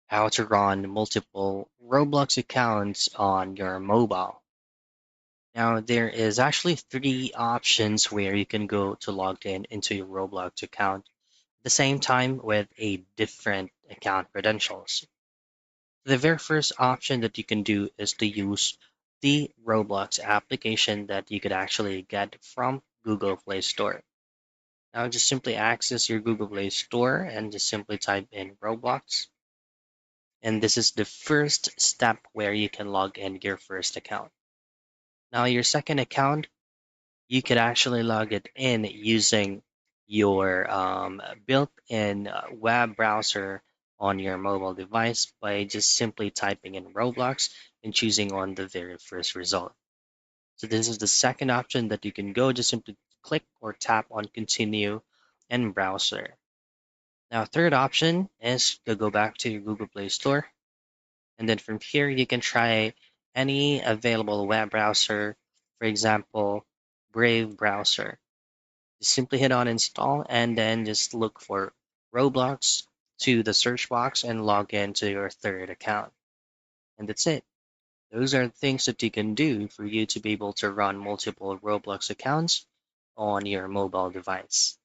How to run multiple Roblox accounts on your mobile. Now, there is actually three options where you can go to log in into your Roblox account at the same time with a different account credentials. The very first option that you can do is to use the Roblox application that you could actually get from Google Play Store. Now, just simply access your Google Play Store and just simply type in Roblox. And this is the first step where you can log in your first account. Now, your second account, you could actually log it in using your built-in web browser on your mobile device by just simply typing in Roblox and choosing on the very first result. So this is the second option that you can go. Just simply click or tap on continue and browser. Now, third option is to go back to your Google Play Store. And then from here, you can try any available web browser, for example, Brave browser. Just simply hit on install and then just look for Roblox to the search box and log into your third account. And that's it. Those are things that you can do for you to be able to run multiple Roblox accounts on your mobile device.